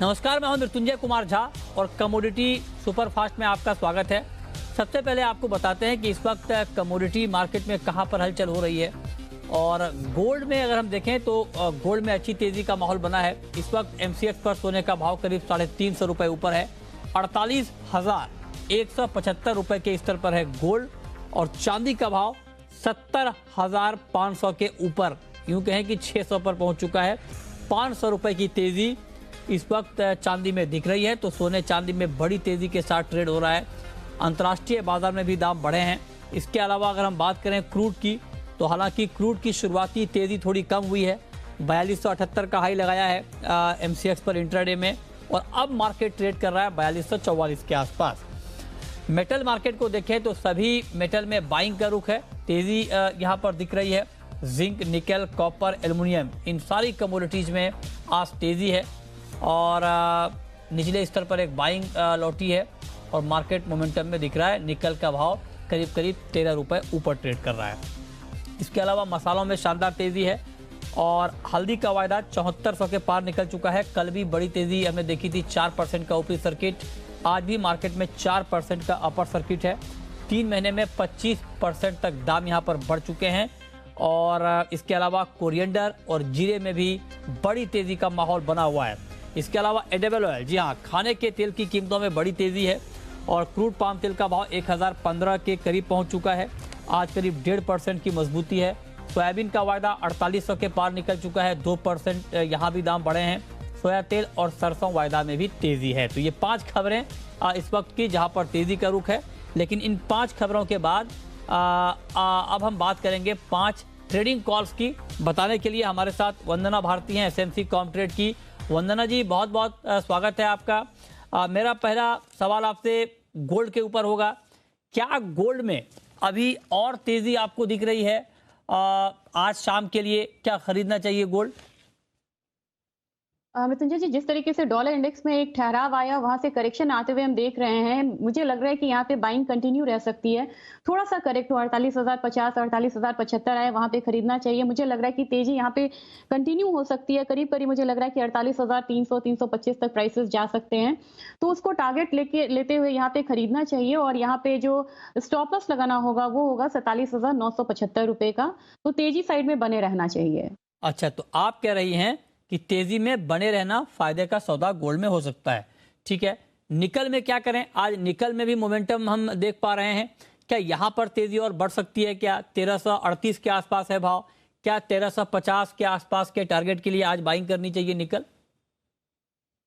नमस्कार, मैं हूं मृत्युंजय कुमार झा और कमोडिटी सुपरफास्ट में आपका स्वागत है। सबसे पहले आपको बताते हैं कि इस वक्त कमोडिटी मार्केट में कहां पर हलचल हो रही है। और गोल्ड में अगर हम देखें तो गोल्ड में अच्छी तेजी का माहौल बना है। इस वक्त एमसीएक्स पर सोने का भाव करीब 350 रुपए ऊपर है। 48,175 रुपए के स्तर पर है गोल्ड। और चांदी का भाव 70,500 के ऊपर, यूं कहें कि 600 पर पहुंच चुका है। 500 रुपए की तेजी इस वक्त चांदी में दिख रही है। तो सोने चांदी में बड़ी तेजी के साथ ट्रेड हो रहा है। अंतर्राष्ट्रीय बाजार में भी दाम बढ़े हैं। इसके अलावा अगर हम बात करें क्रूड की, तो हालांकि क्रूड की शुरुआती तेजी थोड़ी कम हुई है। 4278 का हाई लगाया है एमसीएक्स पर इंट्राडे में, और अब मार्केट ट्रेड कर रहा है 4244 के आसपास। मेटल मार्केट को देखें तो सभी मेटल में बाइंग का रुख है। तेजी यहाँ पर दिख रही है। जिंक, निकल, कॉपर, एल्युमिनियम, इन सारी कमोडिटीज में आज तेजी है। और निचले स्तर पर एक बाइंग लौटी है और मार्केट मोमेंटम में दिख रहा है। निकल का भाव करीब 13 रुपए ऊपर ट्रेड कर रहा है। इसके अलावा मसालों में शानदार तेजी है और हल्दी का वायदा 7400 के पार निकल चुका है। कल भी बड़ी तेजी हमने देखी थी, 4% का ऊपरी सर्किट। आज भी मार्केट में 4% का अपर सर्किट है। 3 महीने में 25% तक दाम यहाँ पर बढ़ चुके हैं। और इसके अलावा कोरिएंडर और जीरे में भी बड़ी तेजी का माहौल बना हुआ है। इसके अलावा एडिबल ऑयल, जी हाँ, खाने के तेल की कीमतों में बड़ी तेजी है। और क्रूड पाम तेल का भाव 1015 के करीब पहुंच चुका है। आज करीब 1.5% की मजबूती है। सोयाबीन का वायदा 4800 के पार निकल चुका है। 2% यहाँ भी दाम बढ़े हैं। सोया तेल और सरसों वायदा में भी तेजी है। तो ये 5 खबरें इस वक्त की जहाँ पर तेजी का रुख है। लेकिन इन 5 खबरों के बाद अब हम बात करेंगे 5 ट्रेडिंग कॉल्स की। बताने के लिए हमारे साथ वंदना भारती हैं, एसएमसी कॉमट्रेड की। वंदना जी, बहुत बहुत स्वागत है आपका। मेरा पहला सवाल आपसे गोल्ड के ऊपर होगा। क्या गोल्ड में अभी और तेजी आपको दिख रही है? आज शाम के लिए क्या खरीदना चाहिए गोल्ड? मृत्युंजय जी, जिस तरीके से डॉलर इंडेक्स में एक ठहराव आया, वहां से करेक्शन आते हुए हम देख रहे हैं। मुझे लग रहा है कि यहाँ पे बाइंग कंटिन्यू रह सकती है। थोड़ा सा करेक्ट हो 48,050, 48,075 आए, वहां पे खरीदना चाहिए। मुझे लग रहा है कि तेजी यहाँ पे कंटिन्यू हो सकती है। करीब करीब मुझे लग रहा है कि 48,300, 325 तक प्राइसेस जा सकते हैं। तो उसको टारगेट लेते हुए यहाँ पे खरीदना चाहिए। और यहाँ पे जो स्टॉप लॉस लगाना होगा वो होगा 47,975 रुपए का। तो तेजी साइड में बने रहना चाहिए। अच्छा, तो आप कह रही हैं कि तेजी में बने रहना फायदे का सौदा गोल्ड में हो सकता है। ठीक है, निकल में क्या करें? आज निकल में भी मोमेंटम हम देख पा रहे हैं। क्या यहां पर तेजी और बढ़ सकती है? क्या 1338 के आसपास है भाव? क्या 1350 के आसपास के टारगेट के लिए आज बाइंग करनी चाहिए निकल?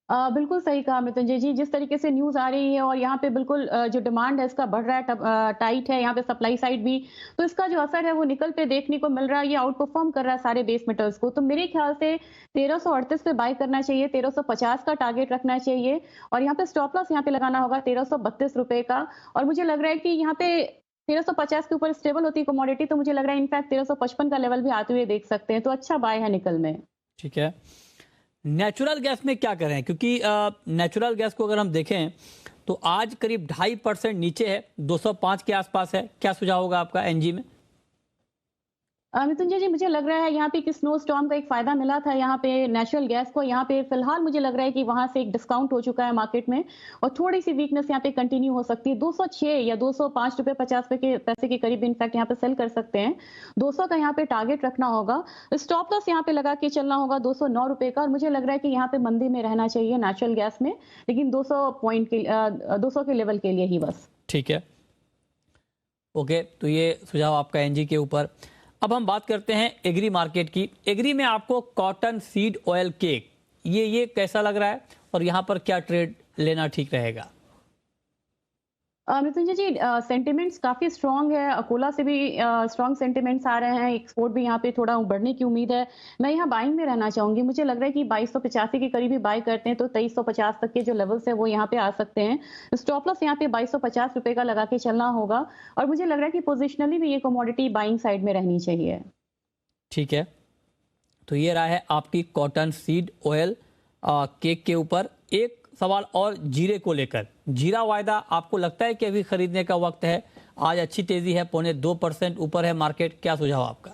बिल्कुल सही कहा मृत्युंजय जी। जिस तरीके से न्यूज़ आ रही है और यहाँ पे बिल्कुल जो डिमांड है इसका बढ़ रहा है, टाइट है यहाँ पे सप्लाई साइड भी। तो इसका जो असर है वो निकल पे देखने को मिल रहा है। ये आउट परफॉर्म कर रहा है सारे बेस मेटल्स को। तो मेरे ख्याल से 1338 पे बाय करना चाहिए, 1350 का टारगेट रखना चाहिए। और यहाँ पे स्टॉप लॉस यहाँ पे लगाना होगा 1332 रुपए का। और मुझे लग रहा है कि यहाँ पे 1350 के ऊपर स्टेबल होती है कमोडिटी, तो मुझे लग रहा है इनफैक्ट 1355 का लेवल भी आते हुए देख सकते हैं। तो अच्छा बाय है निकल में। ठीक है, नेचुरल गैस में क्या करें? क्योंकि नेचुरल गैस को अगर हम देखें तो आज करीब 2.5% नीचे है, 205 के आसपास है। क्या सुझाव होगा आपका एनजी में? मृत्युंजय जी, मुझे लग रहा है यहाँ पे कि स्नो स्टॉर्म का एक फायदा मिला था यहाँ पे नेचुरल गैस को। यहाँ पे फिलहाल मुझे लग रहा है कि वहां से एक डिस्काउंट हो चुका है मार्केट में। और थोड़ी सी वीकनेस यहाँ पे कंटिन्यू हो सकती है। 206 या 205 रुपए 50 पैसे के करीब इनफैक्ट यहाँ पे सेल कर सकते हैं। 200 का यहाँ पे टारगेट रखना होगा। स्टॉप लॉस यहाँ पे लगा के चलना होगा 209 रुपए का। और मुझे लग रहा है कि यहाँ पे मंदी में रहना चाहिए नेचुरल गैस में, लेकिन 200 के लेवल के लिए ही बस। ठीक है, ओके, तो ये सुझाव आपका एनजी के ऊपर। अब हम बात करते हैं एग्री मार्केट की। एग्री में आपको कॉटन सीड ऑयल केक, ये कैसा लग रहा है और यहाँ पर क्या ट्रेड लेना ठीक रहेगा? मृत्युंजय जी, सेंटिमेंट्स काफी स्ट्रांग है। अकोला से भी स्ट्रांग सेंटिमेंट्स आ रहे हैं। एक्सपोर्ट भी यहाँ पे थोड़ा बढ़ने की उम्मीद है। मैं यहाँ बाइंग में रहना चाहूंगी। मुझे लग रहा है कि 2285 के करीब ही बाय करते हैं तो 2350 तक के जो लेवल्स है वो यहाँ पे आ सकते हैं। स्टॉप लॉस यहाँ पे 2250 रुपए का लगा के चलना होगा। और मुझे लग रहा है कि पोजिशनली भी ये कमोडिटी बाइंग साइड में रहनी चाहिए। ठीक है, तो ये रहा है आपकी कॉटन सीड ऑयल केक के ऊपर। एक सवाल और जीरे को लेकर। जीरा वायदा आपको लगता है कि अभी खरीदने का वक्त है? आज अच्छी तेजी है, 0.25% ऊपर है मार्केट। क्या सुझाव आपका?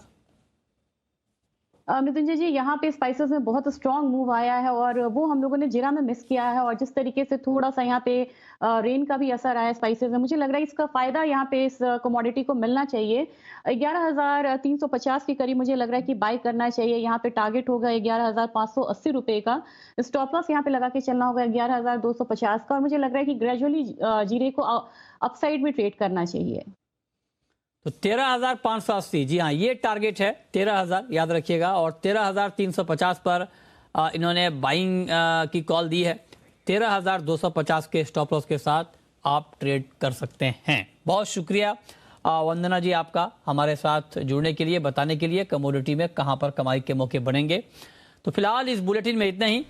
मृत्युंजय जी, यहाँ पे स्पाइसेस में बहुत स्ट्रॉन्ग मूव आया है और वो हम लोगों ने जीरा में मिस किया है, और जिस तरीके से थोड़ा सा यहाँ पे रेन का भी असर आया है स्पाइसेस में, मुझे लग रहा है इसका फायदा यहाँ पे इस कमोडिटी को मिलना चाहिए। 11,350 के करीब मुझे लग रहा है कि बाय करना चाहिए। यहाँ पे टारगेट होगा 11,580 रुपए का। स्टॉप लॉस यहाँ पे लगा के चलना होगा 11,250 का, और मुझे लग रहा है कि ग्रेजुअली जीरे को अपसाइड में ट्रेड करना चाहिए। तो 13,580, जी हाँ, ये टारगेट है 13,000, याद रखिएगा। और 13,350 पर इन्होंने बाइंग की कॉल दी है। 13,250 के स्टॉप लॉस के साथ आप ट्रेड कर सकते हैं। बहुत शुक्रिया वंदना जी आपका हमारे साथ जुड़ने के लिए, बताने के लिए कमोडिटी में कहां पर कमाई के मौके बनेंगे। तो फिलहाल इस बुलेटिन में इतना ही।